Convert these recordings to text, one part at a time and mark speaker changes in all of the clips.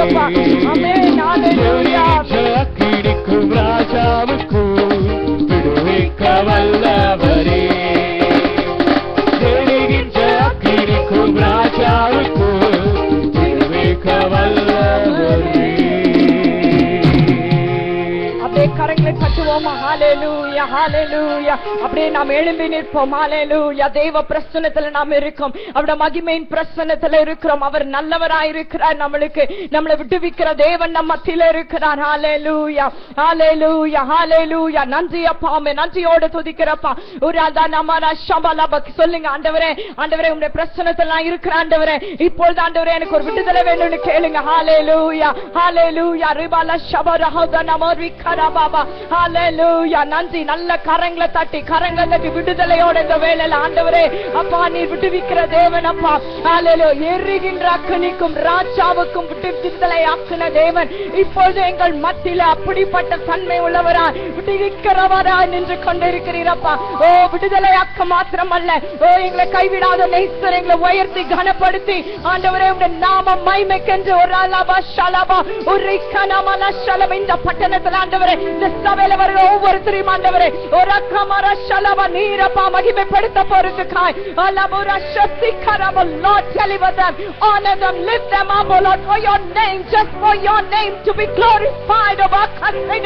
Speaker 1: சொல்லுங்கப்பா. ஆமென். ஹalleluya.
Speaker 2: அக்கினிக்கும் ராஜாவுக்கு விடுவிக்க வல்லவரே, எரிகின்ற அக்கினிக்கும் ராஜாவுக்கு விடுவிக்க வல்லவரே.
Speaker 1: அப்படியே கரங்களை தட்டுவோமா? ஹalleluya, ஹalleluya. அப்படியே நாம் எழும்பி நிற்போம். ஹalleluya. தேவ பிரசன்னத்துல நாம் இருக்கோம். அவருடைய மகிமையின் பிரசன்னத்துல இருக்கிறோம். அவர் நல்லவராய் இருக்கிறார். நம்மளை விடுவிக்கிற தேவன் நம்ம மத்தியில இருக்கிறார். ஹalleluya, ஹalleluya, ஹalleluya. நன்றி அப்பா. நன்றியோடு துதிக்கிறப்பா. ஒரு அதானமாரா ஷபலப சொல்லுங்க. ஆண்டவரே, ஆண்டவரே உம்முடைய பிரசன்னத்துல நான் இருக்கிற ஆண்டவரே, இப்பொழுது ஆண்டவரே எனக்கு ஒரு விடுதலை வேணும்னு கேளுங்க. ஹalleluya, ஹalleluya. ரிபால ஷபரஹத நமரி கரபாபா. ஹalleluya. நன்றி. நல்ல கரங்களை தட்டி விடுதலையோட இந்த வேளையில ஆண்டவரே அப்பா நீ விடுவிக்கிற தேவன் அப்பா. ஹalleluya. எரிகின்ற அக்கினிக்கும் ராஜாவுக்கும் விடுதலை ஆக்கின தேவன் இப்பொழுது எங்கள் மத்தியில அப்படிப்பட்ட தன்மை உள்ளவரா விடுவிக்கிறவரா நின்று கொண்டிருக்கிறீரப்பா. ஓ விடுதலை ஆக்க மாத்திரம் அல்ல, ஓ எங்களை கைவிடாத நேசர், எங்களை உயர்த்தி கனப்படுத்தி ஆண்டவரே உடைய நாம மகிமைக்கென்று ஒரு அலபா ஷலபா ஒரு கனமல ஷலபா இந்த பட்டணத்தில் ஆண்டவரே இந்த சபையில வர ஒவ்வொருத்தரையும் ஆண்டவரே ஒரு கமர ஷலபா நீரப்பா மகிமைப்படுத்த போறதுக்காய் அலபுர சக்தி கரப Lord deliver them, honor them, lift them up, oh Lord, for your name, just for your name to be glorified of our country,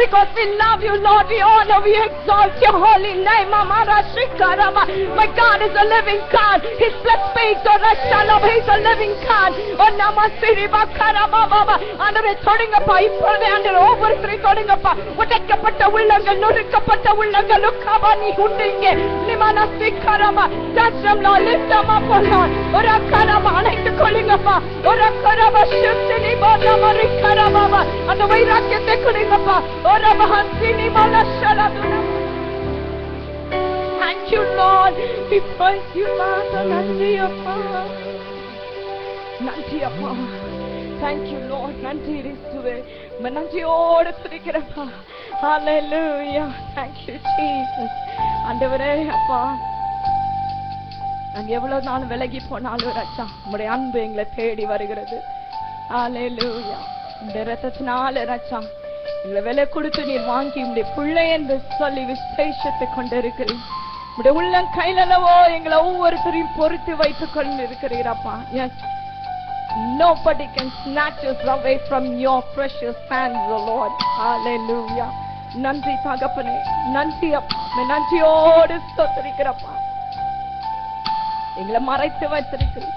Speaker 1: because we love you, Lord, we honor, we exalt your holy name. Amara Shikarama, my God is a living God. His blood speaks, oh Rashalom, he's a living God. Oh Namasiri Bakarama Baba, ஆண்டவரே தொடுங்கப்பா, இப்பொழுதே ஆண்டவரே ஒவ்வொருத்தரையும் தொடுங்கப்பா. உடைக்கப்பட்ட உள்ளங்கள், நொறுக்கப்பட்ட உள்ளங்கள் உக்காபானி உண்டுங்க நிமான சிக்கரமா தச்சம் லா லிப்தமா போலாம் ஒரு கரமா அணைத்துக் கொள்ளுங்கப்பா. ஒரு கரமா சுத்தினி போதமா ரிக்கரமா அந்த வைராக்கியத்தை கொடுங்கப்பா. ஒரு மஹசினி மலஷலதுனா. Thank you Lord, we praise you Father. நன்றி அப்பா, நன்றி அப்பா. Thank you Lord, நன்றி இயேசுவே. நன்றியோடு துதிக்கிறப்பா. Hallelujah, thank you Jesus. ஆண்டவரே அப்பா, நாங்க எவ்வளவு நாள் விலகி போனாலும் ராஜா உம்முடைய அன்பு எங்களை தேடி வருகிறது. ஹalleluya. இந்த இரத்தத்தினால ராஜா எங்களை விலை கொடுத்து நீர் வாங்கி உம்முடைய பிள்ளை என்று சொல்லி விசேஷத்தை கொண்டிருக்கிறீர். உம்முடைய உள்ளம் கையிலவோ எங்களை ஒவ்வொருத்தரையும் பொறுத்து வைத்துக் கொண்டு இருக்கிறீரப்பா. Yes, nobody can snatch us away from your precious hands, O Lord. Hallelujah. நன்றி தகப்பனே, நன்றி அப்பா. நன்றியோடு ஸ்தோத்திரிக்கிறப்பா. எங்களை மறைத்து வைத்திருக்கிறீர்.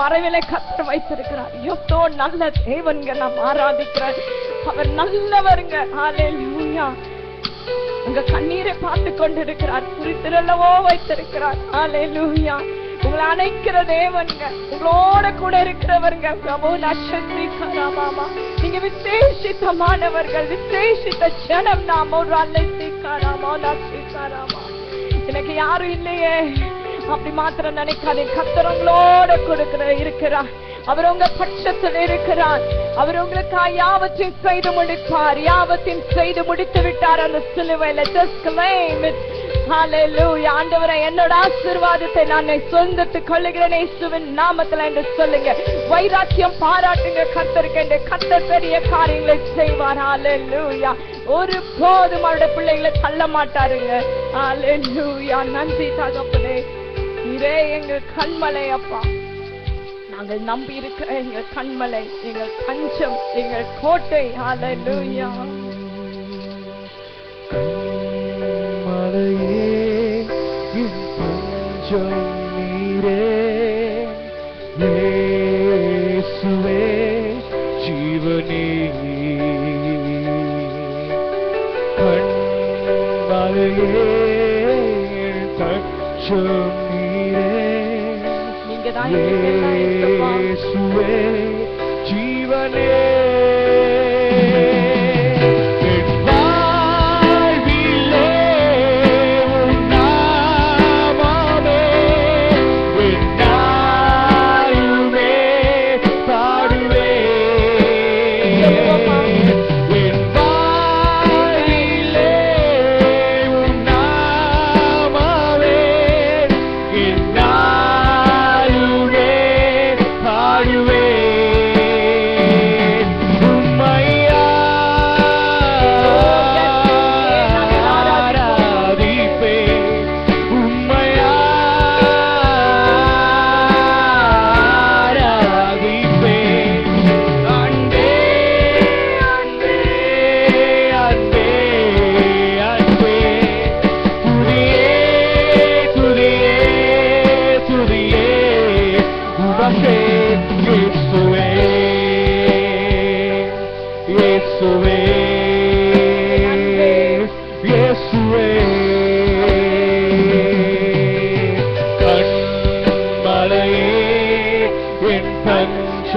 Speaker 1: மறைவிலை கர்த்தர் வைத்திருக்கிறார். யோசோ நல்ல தேவன்க, நாம் ஆராதிக்கிறார். அவர் நல்லவருங்க. ஹalleluya. உங்க கண்ணீரை பார்த்து கொண்டிருக்கிறார். குறித்திரளவோ வைத்திருக்கிறார். ஹalleluya. உங்களை அணைக்கிற தேவன்க, உங்களோட கூட இருக்கிறவருங்க. பிரபு நட்சத்திரி கராமாமா, நீங்க விசேஷித்தமானவர்கள், விசேஷித்த ஜனம். நாம் ஒரு அலைசி கராமா நட்சி கராமா. எனக்கு யாரும் இல்லையே அப்படி மாத்திரம் நினைக்காதே. கர்த்தர் உங்களோட கொடுக்கிற இருக்கிறார். அவர் உங்க பட்சத்தில் இருக்கிறார். அவர் உங்களுக்காக யாவற்றையும் செய்து முடிப்பார். யாவற்றையும் செய்து முடித்து விட்டார் அந்த சிலுவையில. Just claim it. Hallelujah. ஆண்டவரே, என்னோட ஆசீர்வாதத்தை நான் சொந்தத்துக் கொள்ளுகிறேன் இயேசுவின் நாமத்தில் என்று சொல்லுங்க. வைராக்கியம் பாராட்டுங்க கர்த்தருக்கு என்று. கர்த்தர் பெரிய காரியங்களை செய்வார். Hallelujah. ஒரு போதும் அவருடைய பிள்ளைகளை தள்ள மாட்டாருங்க. Hallelujah. நன்றி தகப்பனே, நீரே எங்கள் கண்மலை அப்பா. நாங்கள் நம்பி இருக்கிற எங்கள் கண்மலை, எங்கள் தஞ்சம், எங்கள் கோட்டை. ஹalleluya.
Speaker 2: கண்மலையே என் தஞ்சம் நீரே, இயேசுவே ஜீவனே. கண்மலையே என் தஞ்சம் இயேசுவே ஜீவனே.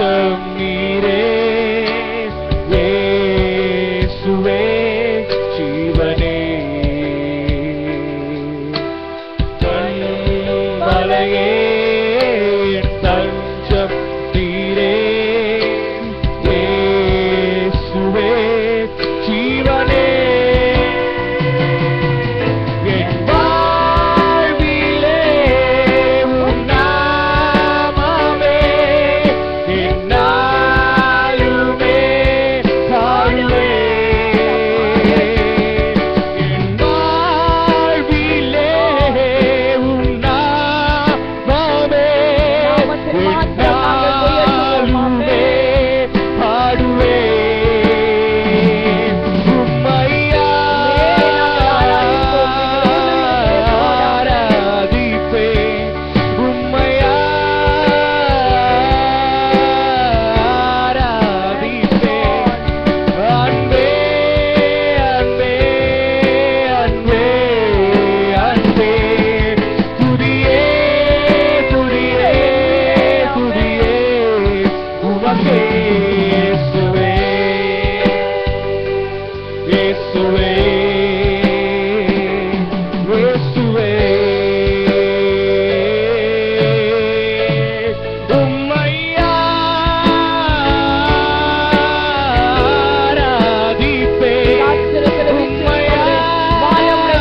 Speaker 2: தஞ்சம் நீரே இயேசுவே ஜீவனே கண்மலையே தஞ்சம் நீரே இயேசுவே ஜீவனே என் வாழ்விலே உம் நாமமே எந்நாளுமே பாடுவேன். என் வாழ்விலே உம் நாமமே எந்நாளுமே பாடுவேன். உம்மை ஆராதிப்பேன். உம்மை ஆராதிப்பேன். அன்பே அன்பே அன்பே அன்பே துதியே துதியே துதியே உமக்கே இயேசுவே இயேசுவே இயேசுவே உம்மை ஆராதிப்பேன். உம்மை ஆராதிப்பேன்.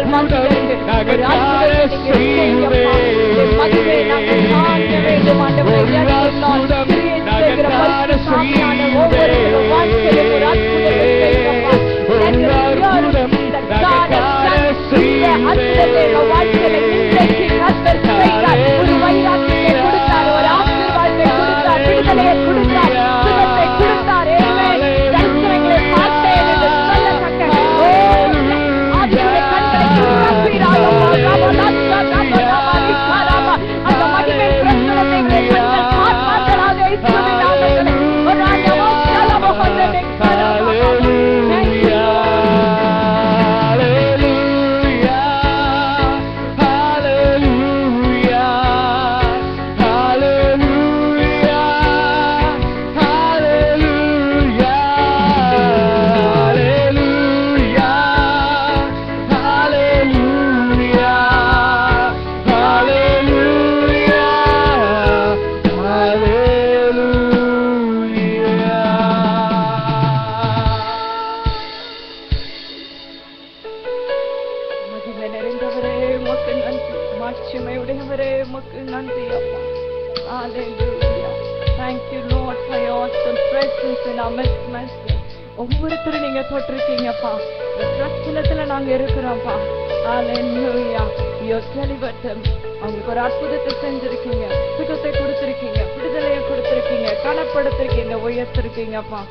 Speaker 1: எங்கள் மத்தியிலிருந்து ஒரு அற்புதத்தை நீங்க செய்யுங்கப்பா. உம்முடைய மகிமையை நாங்கள் காண வேண்டும் ஆண்டவரே. Yes, Lord. கிரியை செய்கிற பரிசுத்த ஆவியானவர் ஒவ்வொருவரும் வாழ்க்கையிலும் ஒரு அற்புதத்தை செய்யுங்கப்பா. Let us hear that God has done இந்த அற்புதத்தை எங்கள் வாழ்க்கையில இன்றைக்கு கர்த்தர் செய்தார். ஒரு வைராக்கியத்தை கொடுத்தார், ஒரு ஆசீர்வாதத்தை கொடுத்தார், விடுதலையை கொடுத்தார், சுகத்தை கொடுத்தார். தரிசனங்களை பார்த்தேன் என்று சொல்லத்தக்க ஆவியுடைய கண்களை அந்த மகிமை பிரசனத்தை எங்களை கண்கள் பார்ப்பார்களாக இயேசுவின் நாமத்திலே. ஒரு ஆண்டவா சலமோகனே கரமா. ஒவ்வொருத்தரும் நீங்க தொட்டிருக்கீங்கப்பா. பிரச்சனத்துல நாங்க இருக்கிறோம்ப்பா. ஹalleluya. you delivered them. அவங்களுக்கு ஒரு அற்புதத்தை செஞ்சிருக்கீங்க, சுகத்தை கொடுத்திருக்கீங்க, விடுதலையை கொடுத்திருக்கீங்க, கனப்படுத்திருக்கீங்க, உயர்த்திருக்கீங்கப்பா.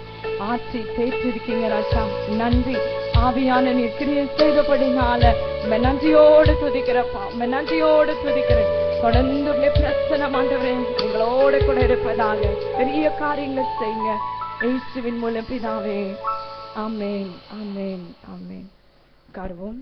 Speaker 1: ஆட்சி தேற்றிருக்கீங்க ராஜா. நன்றி. ஆவியான நீர் கிரியை செய்தபடினால நன்றியோடு துதிக்கிறப்பா, நன்றியோடு துதிக்கிறேன். தொடர்ந்து பிரச்சனை ஆண்டவரே எங்களோட கூட இருப்பதாக பெரிய காரியங்களை செய்யுங்க இயேசுவின் மூலம் பிதாவே. ஆமென், ஆமென், ஆமென். கார்வோம்.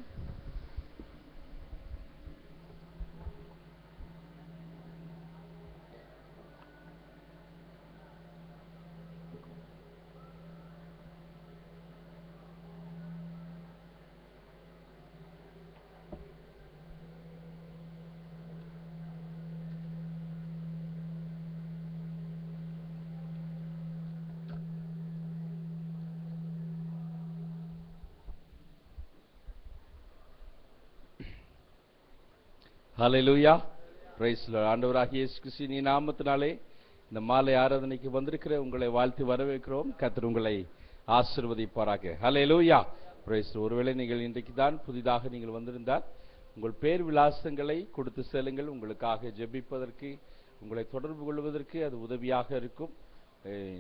Speaker 2: ஹல்லேலூயா. Praise the Lord. ஆண்டவராகிய இயேசு கிறிஸ்துவின் நாமத்தினாலே இந்த மாலை ஆராதனைக்கு வந்திருக்கிற உங்களை வாழ்த்தி வரவேற்கிறோம். கர்த்தர் உங்களை ஆசீர்வதிப்பாராக. ஹல்லேலூயா. பிரைஸ். ஒருவேளை நீங்கள் இன்றைக்கு தான் புதிதாக நீங்கள் வந்திருந்தால் உங்கள் பேர் விலாசங்களை கொடுத்து செல்லுங்கள். உங்களுக்காக ஜெபிப்பதற்கு, உங்களை தொடர்பு கொள்வதற்கு அது உதவியாக இருக்கும்.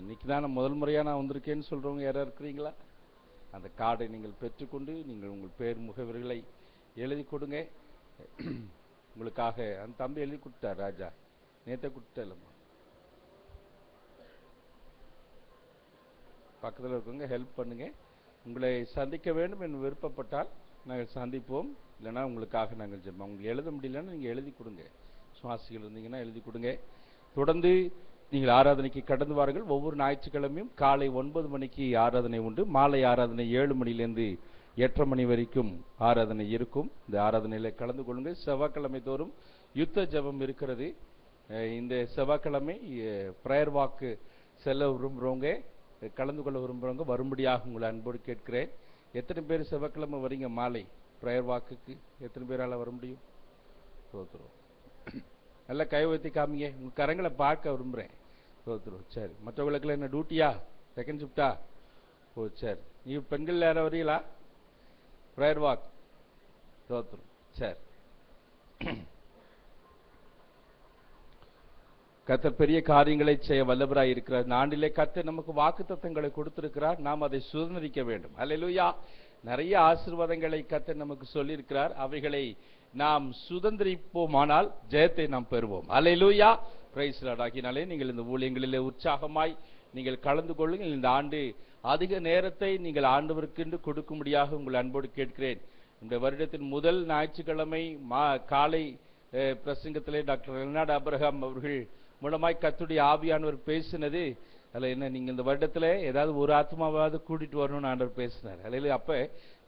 Speaker 2: இன்னைக்கு தான் முதல் முறையாக நான் வந்திருக்கேன்னு சொல்றவங்க யாராவது இருக்கிறீங்களா? அந்த கார்டை நீங்கள் பெற்றுக்கொண்டு நீங்கள் உங்கள் பேர் முகவரிகளை எழுதி கொடுங்க. உங்களுக்காக அந்த தம்பி எழுதி கொடுத்தார் ராஜா, நேற்று கொடுத்தேன்லம்மா. பக்கத்தில் இருக்கவங்க ஹெல்ப் பண்ணுங்க. உங்களை சந்திக்க வேண்டும் என்று விருப்பப்பட்டால் நாங்கள் சந்திப்போம், இல்லைன்னா உங்களுக்காக நாங்கள் ஜெபம். உங்களுக்கு எழுத முடியலன்னா நீங்கள் எழுதி கொடுங்க. சுவாசிகள் இருந்தீங்கன்னா எழுதி கொடுங்க. தொடர்ந்து நீங்கள் ஆராதனைக்கு கடந்து வாருங்கள். ஒவ்வொரு ஞாயிற்றுக்கிழமையும் காலை 9 மணிக்கு ஆராதனை உண்டு. மாலை ஆராதனை 7 மணிலேருந்து 8:30 மணி வரைக்கும் ஆராதனை இருக்கும். இந்த ஆராதனையில் கலந்து கொள்ளுங்கள். செவ்வாய்க்கிழமை தோறும் யுத்த ஜெபம் இருக்கிறது. இந்த செவ்வாய்க்கிழமை பிரேயர் வாக்கு செல்ல விரும்புகிறவங்க, கலந்து கொள்ள விரும்புகிறவங்க வரும்படியாக உங்களை அன்போடு கேட்கிறேன். எத்தனை பேர் செவ்வாய்க்கிழமை வரீங்க மாலை பிரேயர் வாக்குக்கு? எத்தனை பேரால் வர முடியும்? தோத்துருவோம். நல்லா கை வைத்து காமிங்க. உங்கள் கரங்களை பார்க்க விரும்புகிறேன். தோத்துருவோம். சரி. மற்றவங்களுக்கெல்லாம் என்ன டியூட்டியா? செகண்ட் ஷிஃப்டா? ஓ சரி. நீங்கள் பெண்கள் யாரும் வரீங்களா பிரேயர் வாக்? தோத்துரும். சரி. கர்த்தர் பெரிய காரியங்களை செய்ய வல்லவராய் இருக்கிறார். இந்த ஆண்டிலே கர்த்தர் நமக்கு வாக்குத்தத்தங்களை கொடுத்திருக்கிறார். நாம் அதை சுதந்திரிக்க வேண்டும். அல்லேலூயா. நிறைய ஆசீர்வாதங்களை கர்த்தர் நமக்கு சொல்லி இருக்கிறார். அவைகளை நாம் சுதந்திரிப்போமானால் ஜெயத்தை நாம் பெறுவோம். அல்லேலூயா. Praise the Lord. ஆகினாலே நீங்கள் இந்த ஊழியங்களிலே உற்சாகமாய் நீங்கள் கலந்து கொள்ளுங்கள். இந்த ஆண்டு அதிக நேரத்தை நீங்கள் ஆண்டவருக்கென்று கொடுக்கும்படியாக உங்கள் அன்போடு கேட்கிறேன். இந்த வருடத்தின் முதல் ஞாயிற்றுக்கிழமை காலை பிரசங்கத்திலே டாக்டர் ரெனால்ட் ஆபிரகாம் அவர்கள் மூலமாய் கர்த்தருடைய ஆவியானவர் பேசினது. அதில் என்ன, நீங்கள் இந்த வருடத்தில் ஏதாவது ஒரு ஆத்மாவாவது கூட்டிட்டு வரணும்னு ஆண்டவர் பேசினார். அதில் அப்போ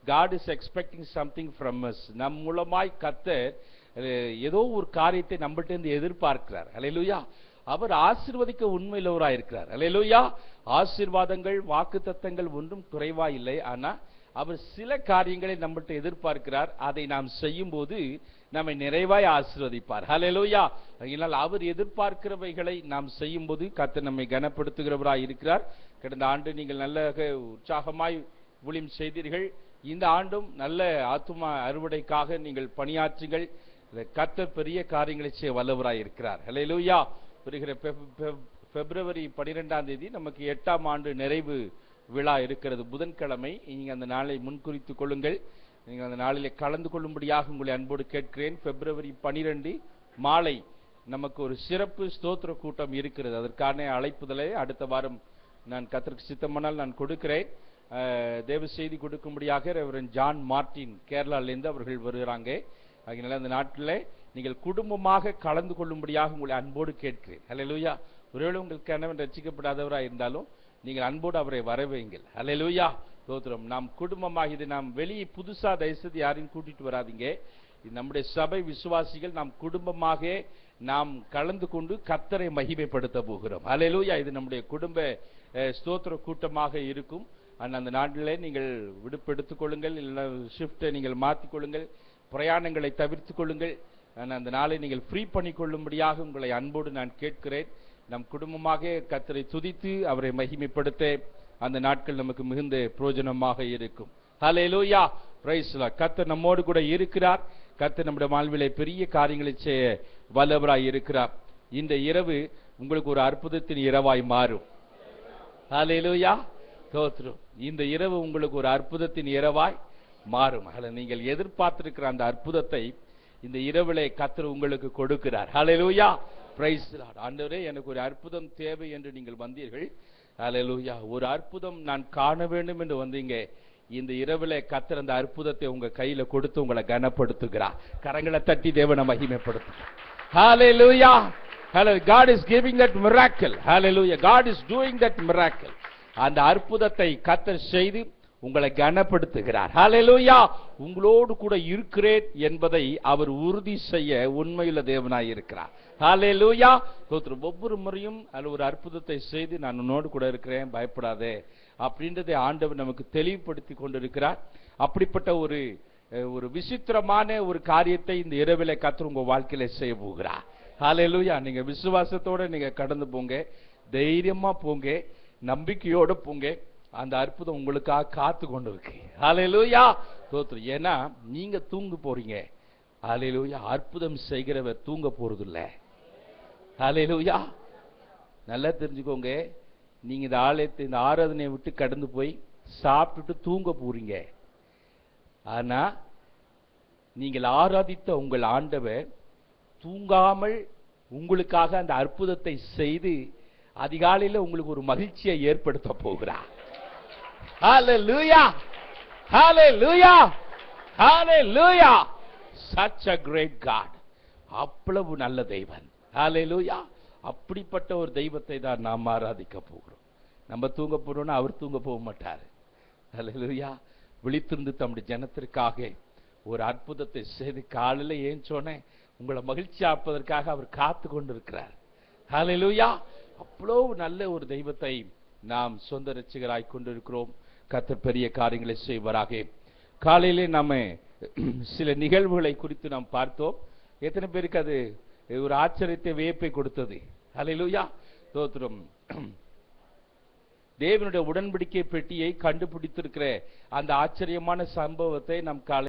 Speaker 2: God is expecting something from us. நம் மூலமாய் கர்த்தர் ஏதோ ஒரு காரியத்தை நம்மள்ட்ட இருந்து எதிர்பார்க்கிறார். அல்லேலூயா. அவர் ஆசீர்வதிக்க உண்மையுள்ளவராய் இருக்கிறார். அல்லேலூயா. ஆசீர்வாதங்கள் வாக்குத்தத்தங்கள் ஒன்றும் குறைவா இல்லை. ஆனா அவர் சில காரியங்களை நம்மகிட்ட எதிர்பார்க்கிறார். அதை நாம் செய்யும் போது நம்மை நிறைவாய் ஆசீர்வதிப்பார். ஹல்லேலூயா. அதனால் அவர் எதிர்பார்க்கிறவைகளை நாம் செய்யும் போது கர்த்தர் நம்மை கனப்படுத்துகிறவராய் இருக்கிறார். கடந்த ஆண்டு நீங்கள் நல்ல உற்சாகமாய் ஊழியம் செய்தீர்கள். இந்த ஆண்டும் நல்ல ஆத்துமா அறுவடைக்காக நீங்கள் பணியாற்றுங்கள். கர்த்தர் பெரிய காரியங்களை செய்ய வல்லவராய் இருக்கிறார். ஹல்லேலூயா. வருகிற பிப்ரவரி 12ஆம் தேதி நமக்கு 8ஆம் ஆண்டு நிறைவு விழா இருக்கிறது, புதன்கிழமை. நீங்கள் அந்த நாளை முன்குறித்துக் கொள்ளுங்கள். நீங்கள் அந்த நாளிலே கலந்து கொள்ளும்படியாக உங்களை அன்போடு கேட்கிறேன். பிப்ரவரி 12 மாலை நமக்கு ஒரு சிறப்பு ஸ்தோத்திர கூட்டம் இருக்கிறது. அதற்கான அழைப்புதலை அடுத்த வாரம் நான் கர்த்தருக்கு சித்தமானால் நான் கொடுக்கிறேன். தேவ செய்தி கொடுக்கும்படியாக ரெவரண்ட் ஜான் மார்டின் கேரளாவிலிருந்து அவர்கள் வருகிறாங்க. அதனால அந்த நாட்டில் நீங்கள் குடும்பமாக கலந்து கொள்ளும்படியாக உங்களை அன்போடு கேட்கிறேன். ஹல்லேலூயா. ஒருவேளை உங்கள் கணவன் ரட்சிக்கப்படாதவராக இருந்தாலும் நீங்கள் அன்போடு அவரை வரவையுங்கள். ஹல்லேலூயா. ஸ்தோத்திரம். நாம் குடும்பமாக, இது நாம் வெளியே புதுசா தயவுசெய்து யாரையும் கூட்டிட்டு வராதீங்க. இது நம்முடைய சபை விசுவாசிகள் நாம் குடும்பமாக நாம் கலந்து கொண்டு கர்த்தரை மகிமைப்படுத்த போகிறோம். ஹல்லேலூயா. இது நம்முடைய குடும்ப ஸ்தோத்திர கூட்டமாக இருக்கும். அந்த நாட்டிலே நீங்கள் விடுப்பு எடுத்துக் கொள்ளுங்கள், இல்லை ஷிஃப்டை நீங்கள் மாற்றிக்கொள்ளுங்கள், பிரயாணங்களை தவிர்த்து கொள்ளுங்கள். அந்த நாளை நீங்கள் ஃப்ரீ பண்ணி கொள்ளும்படியாக உங்களை அன்போடு நான் கேட்கிறேன். நம் குடும்பமாக கர்த்தரை துதித்து அவரை மகிமைப்படுத்த அந்த நாட்கள் நமக்கு மிகுந்த பிரயோஜனமாக இருக்கும். ஹல்லேலூயா. Praise the Lord. கர்த்தர் நம்மோடு கூட இருக்கிறார். கர்த்தர் நம்முடைய வாழ்விலே பெரிய காரியங்களை செய்ய வல்லவராய் இருக்கிறார். இந்த இரவு உங்களுக்கு ஒரு அற்புதத்தின் இரவாய் மாறும். ஹல்லேலூயா. ஸ்தோத்திரம். இந்த இரவு உங்களுக்கு ஒரு அற்புதத்தின் இரவாய் மாறும். நீங்கள் எதிர்பார்த்திருக்கிற அந்த அற்புதத்தை இந்த இரவிலே கர்த்தர் உங்களுக்கு கொடுக்கிறார். ஹல்லேலூயா. Praise the Lord. ஆண்டவரே, எனக்கு ஒரு அற்புதம் தேவை என்று நீங்கள் வந்தீர்கள். ஹல்லேலூயா. ஒரு அற்புதம் நான் காண வேண்டும் என்று வந்தீங்க. இந்த இரவிலே கர்த்தர் அந்த அற்புதத்தை உங்க கையில கொடுத்து உங்களை கனப்படுத்துகிறார். கரங்களை தட்டி தேவனை மகிமைப்படுத்துகிறார். ஹல்லேலூயா. Hallelujah. God is giving that miracle. Hallelujah. God is doing that miracle. அந்த அற்புதத்தை கர்த்தர் செய்து உங்களை கனப்படுத்துகிறார். ஹல்லேலூயா. உங்களோடு கூட இருக்கிறேன் என்பதை அவர் உறுதி செய்ய உண்மையுள்ள தேவனாய் இருக்கிறார். ஹல்லேலூயா. ஒவ்வொரு முறையும் அதில் ஒரு அற்புதத்தை செய்து நான் உன்னோடு கூட இருக்கிறேன், பயப்படாதே அப்படின்றதை ஆண்டவர் நமக்கு தெளிவுபடுத்தி கொண்டிருக்கிறார். அப்படிப்பட்ட ஒரு விசித்திரமான ஒரு காரியத்தை இந்த இரவிலே கர்த்தர் உங்க வாழ்க்கையில செய்ய போகிறார். ஹல்லேலூயா. நீங்க விசுவாசத்தோட நீங்க கடந்து போங்க, தைரியமா போங்க, நம்பிக்கையோட போங்க. அந்த அற்புதம் உங்களுக்காக காத்து கொண்டு இருக்கு. ஹல்லேலூயா. ஸ்தோத்திரம். ஏன்னா நீங்க தூங்க போறீங்க. ஹல்லேலூயா. அற்புதம் செய்கிறவர் தூங்க போறது இல்ல. ஹல்லேலூயா. நல்லா தெரிஞ்சுக்கோங்க. நீங்க இந்த ஆலயத்தை, இந்த ஆராதனையை விட்டு கடந்து போய் சாப்பிட்டுட்டு தூங்க போறீங்க. ஆனா நீங்கள் ஆராதித்த உங்கள் ஆண்டவர் தூங்காமல் உங்களுக்காக அந்த அற்புதத்தை செய்து அதிகாலையில் உங்களுக்கு ஒரு மகிழ்ச்சியை ஏற்படுத்த போகிறார். Hallelujah. Hallelujah. Hallelujah. Such a great God. அவ்வளவு நல்ல தெய்வன். Hallelujah. அப்படிப்பட்ட ஒரு தெய்வத்தை தான் நாம் ஆராதிக்க போகிறோம். நம்ம தூங்க போறோம்னா அவர் தூங்க போக மாட்டார். Hallelujah. விழித்திருந்து தம்முடைய ஜனத்திற்காக ஒரு அற்புதத்தை செய்து காலையில ஏஞ்சோனே உங்களை மகிழ்ச்சி ஆப்பதற்காக அவர் காத்து கொண்டிருக்கிறார். Hallelujah. அவ்வளவு நல்ல ஒரு தெய்வத்தை நாம் சொந்த ரட்சகராய் கொண்டிருக்கிறோம். கர்த்தர் பெரிய காரியங்களை செய்வாராக. காலையிலே நாம சில நிகழ்வுகளை குறித்து நாம் பார்த்தோம். எத்தனை பேருக்கு அது ஒரு ஆச்சரியத்தை, வியப்பை கொடுத்தது? ஹல்லேலூயா. ஸ்தோத்திரம். தேவனுடைய உடன்படிக்கை பெட்டியை கண்டுபிடித்திருக்கிற அந்த ஆச்சரியமான சம்பவத்தை நாம் காலை